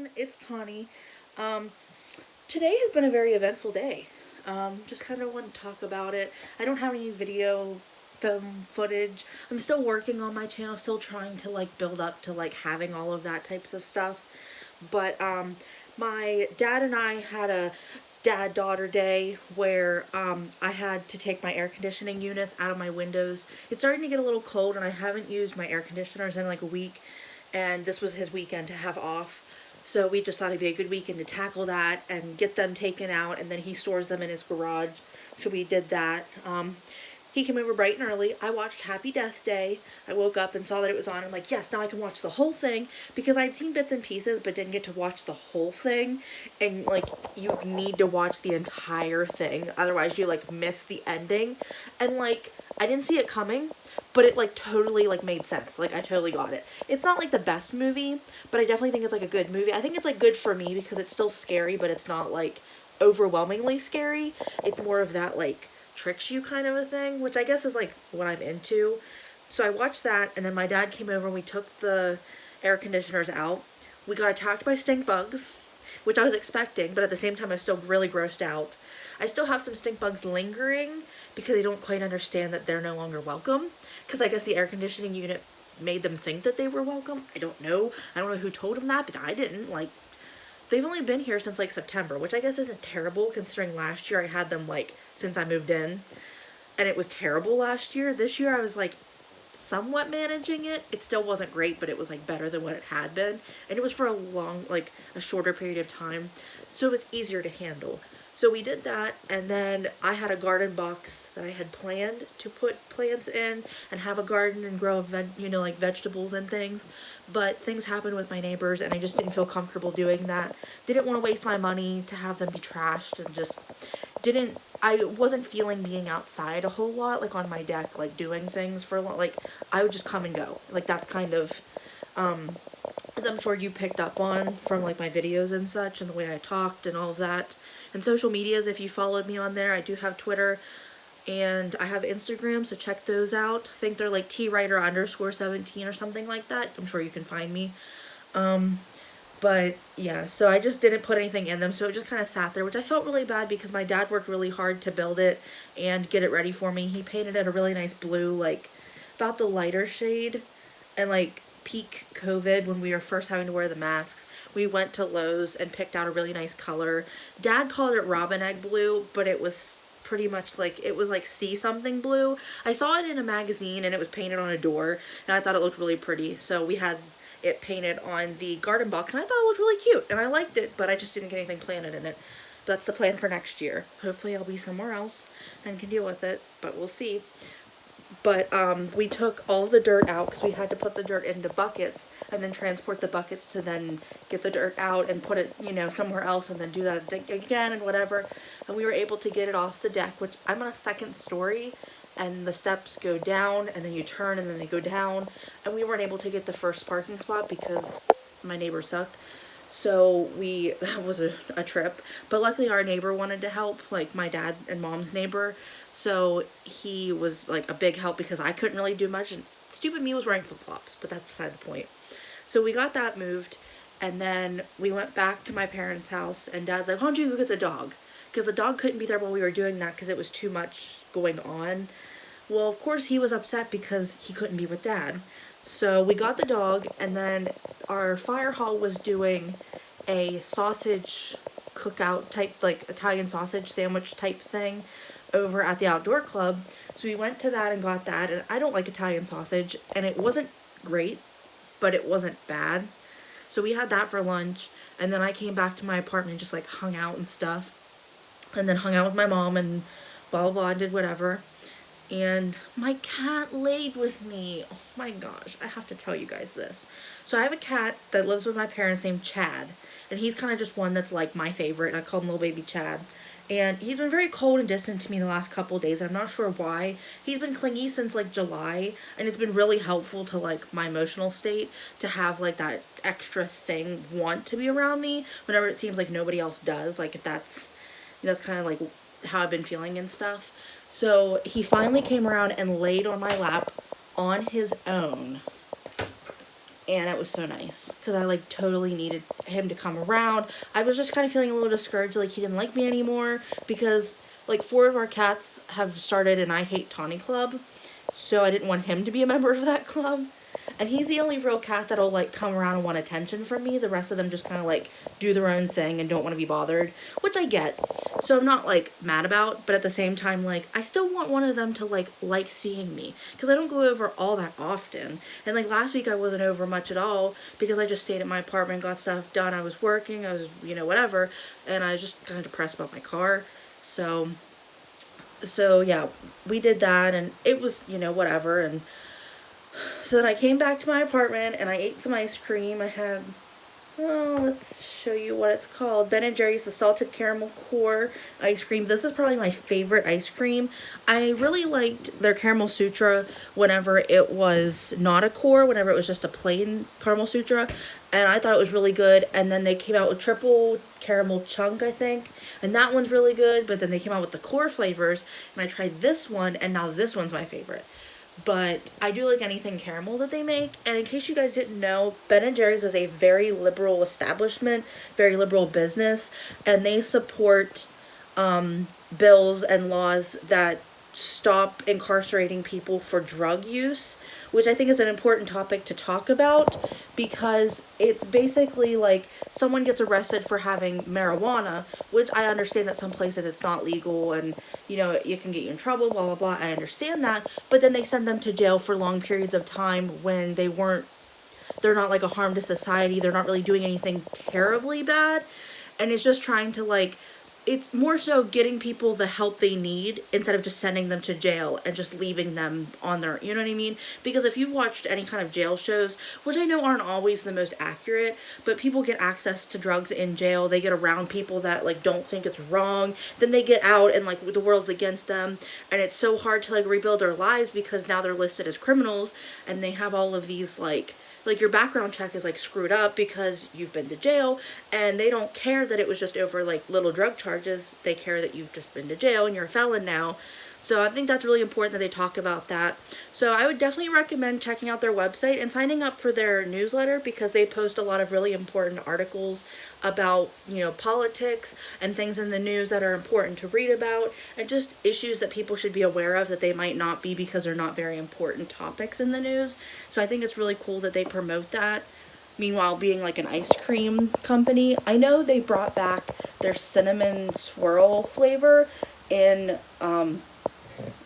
everyone, it's Tawney. Today has been a very eventful day. Just kind of want to talk about it. I don't have any video film footage. I'm still working on my channel, still trying to like build up to like having all of that types of stuff. But my dad and I had a dad-daughter day where I had to take my air conditioning units out of my windows. It's starting to get a little cold and I haven't used my air conditioners in like a week, and this was his weekend to have off. So we just thought it'd be a good weekend to tackle that and get them taken out, and then he stores them in his garage. So we did that. He came over bright and early. I watched Happy Death Day. I woke up and saw that it was on. I'm like, yes, now I can watch the whole thing, because I'd seen bits and pieces but didn't get to watch the whole thing. And like, you need to watch the entire thing, otherwise you like miss the ending. And like, I didn't see it coming, but it like totally like made sense. Like, I totally got it. It's not like the best movie, but I definitely think it's like a good movie. I think it's like good for me because it's still scary, but it's not like overwhelmingly scary. It's more of that like tricks you kind of a thing, which I guess is like what I'm into. So I watched that, and then my dad came over and we took the air conditioners out. We got attacked by stink bugs, which I was expecting, but at the same time I was still really grossed out. I still have some stink bugs lingering because they don't quite understand that they're no longer welcome, because I guess the air conditioning unit made them think that they were welcome. I don't know who told them that, but I didn't. Like, they've only been here since like September, which I guess isn't terrible considering last year I had them like since I moved in, and it was terrible last year. This year I was like somewhat managing it. It still wasn't great, but it was like better than what it had been, and it was for a shorter period of time, so it was easier to handle. So we did that, and then I had a garden box that I had planned to put plants in and have a garden and grow like vegetables and things. But things happened with my neighbors, and I just didn't feel comfortable doing that. Didn't want to waste my money to have them be trashed, and just I wasn't feeling being outside a whole lot, like on my deck, like doing things for a lot. Like, I would just come and go. Like, that's kind of, as I'm sure you picked up on from like my videos and such, and the way I talked and all of that. And social medias, if you followed me on there, I do have Twitter and I have Instagram, so check those out. I think they're like twriter_17 or something like that. I'm sure you can find me. But yeah, so I just didn't put anything in them, so it just kind of sat there, which I felt really bad because my dad worked really hard to build it and get it ready for me. He painted it a really nice blue, like about the lighter shade, and like peak COVID when we were first having to wear the masks, we went to Lowe's and picked out a really nice color. Dad called it robin egg blue, but it was pretty much like, it was like sea something blue. I saw it in a magazine and it was painted on a door, and I thought it looked really pretty, so we had it painted on the garden box, and I thought it looked really cute and I liked it, but I just didn't get anything planted in it. That's the plan for next year. Hopefully I'll be somewhere else and can deal with it, but we'll see. But we took all the dirt out because we had to put the dirt into buckets and then transport the buckets to then get the dirt out and put it, somewhere else, and then do that again and whatever. And we were able to get it off the deck, which I'm on a second story, and the steps go down and then you turn and then they go down. And we weren't able to get the first parking spot because my neighbor sucked. So that was a trip. But luckily our neighbor wanted to help, like my dad and mom's neighbor. So he was like a big help because I couldn't really do much, and stupid me was wearing flip-flops, but that's beside the point. So we got that moved, and then we went back to my parents' house, and Dad's like, why don't you go get the dog? Because the dog couldn't be there while we were doing that because it was too much going on. Well, of course he was upset because he couldn't be with Dad. So we got the dog, and then our fire hall was doing a sausage cookout type, like Italian sausage sandwich type thing over at the outdoor club. So we went to that and got that, and I don't like Italian sausage, and it wasn't great, but it wasn't bad. So we had that for lunch, and then I came back to my apartment and just like hung out and stuff, and then hung out with my mom and blah blah blah, did whatever. And my cat laid with me. Oh my gosh, I have to tell you guys this. So I have a cat that lives with my parents named Chad, and he's kind of just one that's like my favorite. I call him little baby Chad. And he's been very cold and distant to me the last couple of days. I'm not sure why. He's been clingy since like July, and it's been really helpful to like my emotional state to have like that extra thing want to be around me whenever it seems like nobody else does. Like, if that's kind of like how I've been feeling and stuff. So he finally came around and laid on my lap on his own. and it was so nice because I like totally needed him to come around. I was just kind of feeling a little discouraged, like he didn't like me anymore, because like 4 of our cats have started an I Hate Tawney club, so I didn't want him to be a member of that club. And he's the only real cat that'll like come around and want attention from me. The rest of them just kind of like do their own thing and don't want to be bothered, which I get. So I'm not like mad about, but at the same time, like I still want one of them to like seeing me, because I don't go over all that often. And like last week I wasn't over much at all because I just stayed at my apartment, got stuff done. I was working, I was, you know, whatever, and I was just kind of depressed about my car. So yeah, we did that, and it was, you know, whatever. And so then I came back to my apartment and I ate some ice cream. I had, oh, let's show you what it's called. Ben & Jerry's, the salted caramel core ice cream. This is probably my favorite ice cream. I really liked their caramel sutra whenever it was not a core, whenever it was just a plain caramel sutra. And I thought it was really good. And then they came out with triple caramel chunk, I think. And that one's really good. But then they came out with the core flavors. And I tried this one, and now this one's my favorite. But I do like anything caramel that they make. And in case you guys didn't know, Ben & Jerry's is a very liberal establishment, very liberal business, and they support bills and laws that stop incarcerating people for drug use, which I think is an important topic to talk about, because it's basically like someone gets arrested for having marijuana, which I understand that some places it's not legal and, you know, it can get you in trouble, blah, blah, blah. I understand that. But then they send them to jail for long periods of time when they're not like a harm to society. They're not really doing anything terribly bad. And it's just trying to like, it's more so getting people the help they need instead of just sending them to jail and just leaving them on their, you know what I mean? Because if you've watched any kind of jail shows, which I know aren't always the most accurate, but people get access to drugs in jail. They get around people that like don't think it's wrong. Then they get out and like the world's against them. And it's so hard to like rebuild their lives because now they're listed as criminals and they have all of these like your background check is like screwed up because you've been to jail, and they don't care that it was just over like little drug charges. They care that you've just been to jail and you're a felon now. So I think that's really important that they talk about that. So I would definitely recommend checking out their website and signing up for their newsletter, because they post a lot of really important articles about, you know, politics and things in the news that are important to read about, and just issues that people should be aware of that they might not be because they're not very important topics in the news. So I think it's really cool that they promote that. Meanwhile, being like an ice cream company, I know they brought back their cinnamon swirl flavor in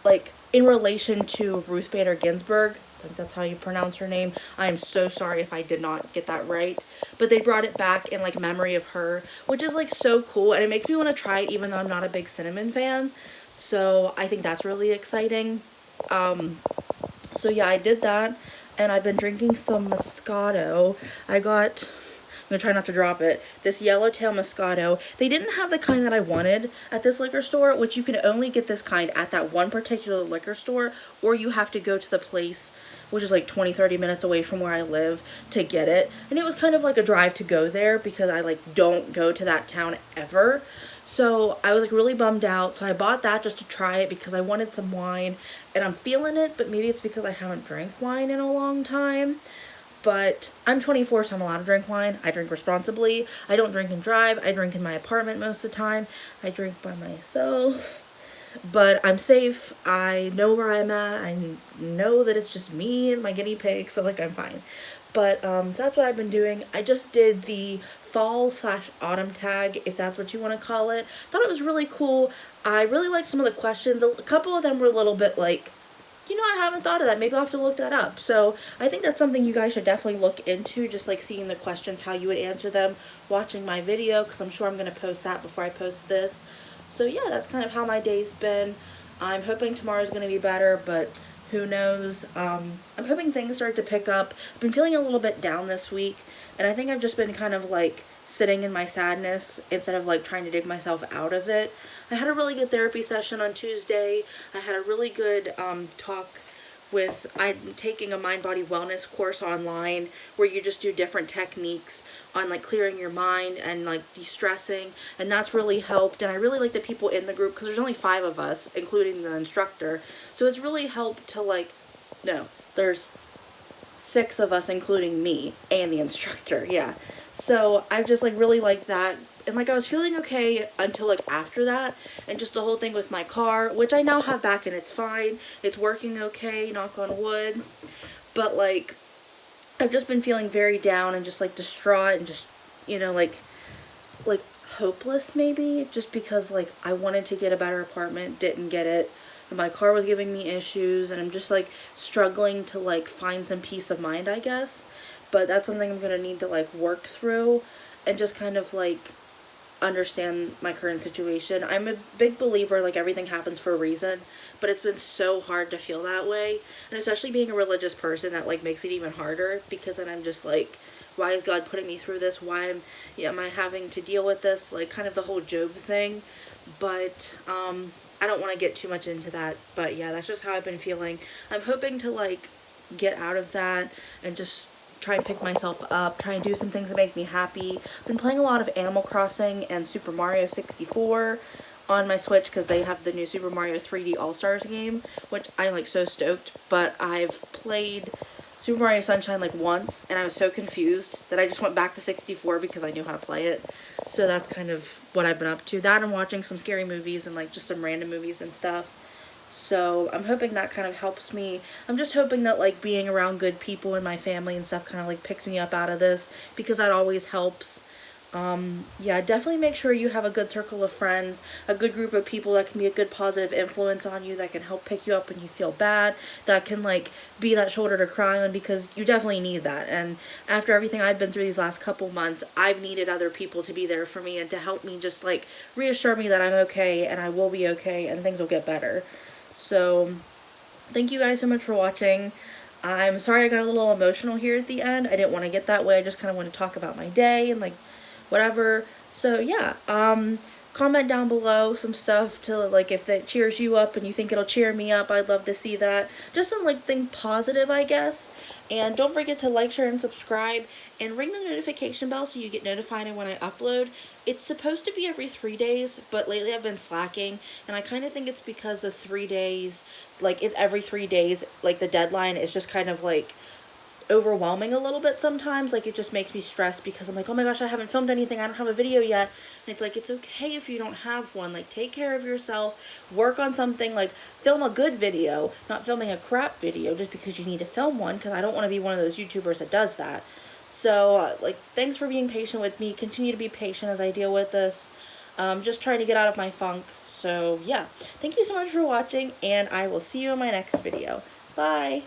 like in relation to Ruth Bader Ginsburg. I think that's how you pronounce her name. I am so sorry if I did not get that right. But they brought it back in like memory of her, which is like so cool, and it makes me want to try it even though I'm not a big cinnamon fan. So I think that's really exciting. So yeah, I did that, and I've been drinking some Moscato. I'm gonna try not to drop it, this Yellowtail Moscato. They didn't have the kind that I wanted at this liquor store, which you can only get this kind at that one particular liquor store, or you have to go to the place, which is like 20-30 minutes away from where I live, to get it. And it was kind of like a drive to go there because I like don't go to that town ever. So I was like really bummed out. So I bought that just to try it because I wanted some wine, and I'm feeling it, but maybe it's because I haven't drank wine in a long time. But I'm 24, so I'm allowed to drink wine. I drink responsibly. I don't drink and drive. I drink in my apartment most of the time. I drink by myself. But I'm safe. I know where I'm at. I know that it's just me and my guinea pig, so like I'm fine. But so that's what I've been doing. I just did the fall/autumn tag, if that's what you want to call it. Thought it was really cool. I really liked some of the questions. A couple of them were a little bit like, you know, I haven't thought of that. Maybe I'll have to look that up. So I think that's something you guys should definitely look into, just like seeing the questions, how you would answer them, watching my video, because I'm sure I'm going to post that before I post this. So yeah, that's kind of how my day's been. I'm hoping tomorrow's going to be better, but who knows. I'm hoping things start to pick up. I've been feeling a little bit down this week, and I think I've just been kind of like sitting in my sadness instead of like trying to dig myself out of it. I had a really good therapy session on Tuesday. I had a really good talk with, I'm taking a mind body wellness course online where you just do different techniques on like clearing your mind and like de-stressing, and that's really helped. And I really like the people in the group because there's only 5 of us, including the instructor, so it's really helped to like, no, there's 6 of us, including me and the instructor. Yeah. So I just like really like that. And like I was feeling okay until like after that, and just the whole thing with my car, which I now have back and it's fine. It's working okay, knock on wood. But like I've just been feeling very down and just like distraught and just, you know, like hopeless maybe, just because like I wanted to get a better apartment, didn't get it. And my car was giving me issues, and I'm just like struggling to like find some peace of mind, I guess. But that's something I'm going to need to like work through and just kind of like understand my current situation. I'm a big believer like everything happens for a reason, but it's been so hard to feel that way. And especially being a religious person, that like makes it even harder, because then I'm just like, why is God putting me through this? Why am I having to deal with this? Like kind of the whole Job thing. But I don't want to get too much into that, but yeah, that's just how I've been feeling. I'm hoping to like get out of that and just try and pick myself up, try and do some things that make me happy. I've been playing a lot of Animal Crossing and Super Mario 64 on my Switch, because they have the new Super Mario 3D All-Stars game, which I'm like so stoked. But I've played Super Mario Sunshine like once, and I was so confused that I just went back to 64 because I knew how to play it. So that's kind of what I've been up to. That and watching some scary movies and like just some random movies and stuff. So I'm hoping that kind of helps me. I'm just hoping that like being around good people in my family and stuff kind of like picks me up out of this, because that always helps. Yeah, definitely make sure you have a good circle of friends, a good group of people that can be a good positive influence on you, that can help pick you up when you feel bad, that can like be that shoulder to cry on, because you definitely need that. And after everything I've been through these last couple months, I've needed other people to be there for me and to help me just like reassure me that I'm okay and I will be okay and things will get better. So thank you guys so much for watching. I'm sorry I got a little emotional here at the end. I didn't want to get that way. I just kind of want to talk about my day and like whatever. So yeah, comment down below some stuff to like, if that cheers you up and you think it'll cheer me up, I'd love to see that. Just some like thing positive, I guess. And don't forget to like, share, and subscribe, and ring the notification bell so you get notified when I upload. It's supposed to be every 3 days, but lately I've been slacking, and I kind of think it's because the 3 days, like it's every 3 days, like the deadline is just kind of like overwhelming a little bit sometimes. Like it just makes me stressed, because I'm like, oh my gosh, I haven't filmed anything, I don't have a video yet. And it's like, it's okay if you don't have one. Like take care of yourself, work on something, like film a good video, not filming a crap video just because you need to film one, because I don't want to be one of those YouTubers that does that. So like, thanks for being patient with me. Continue to be patient as I deal with this. Just trying to get out of my funk. So yeah, thank you so much for watching, and I will see you in my next video. Bye!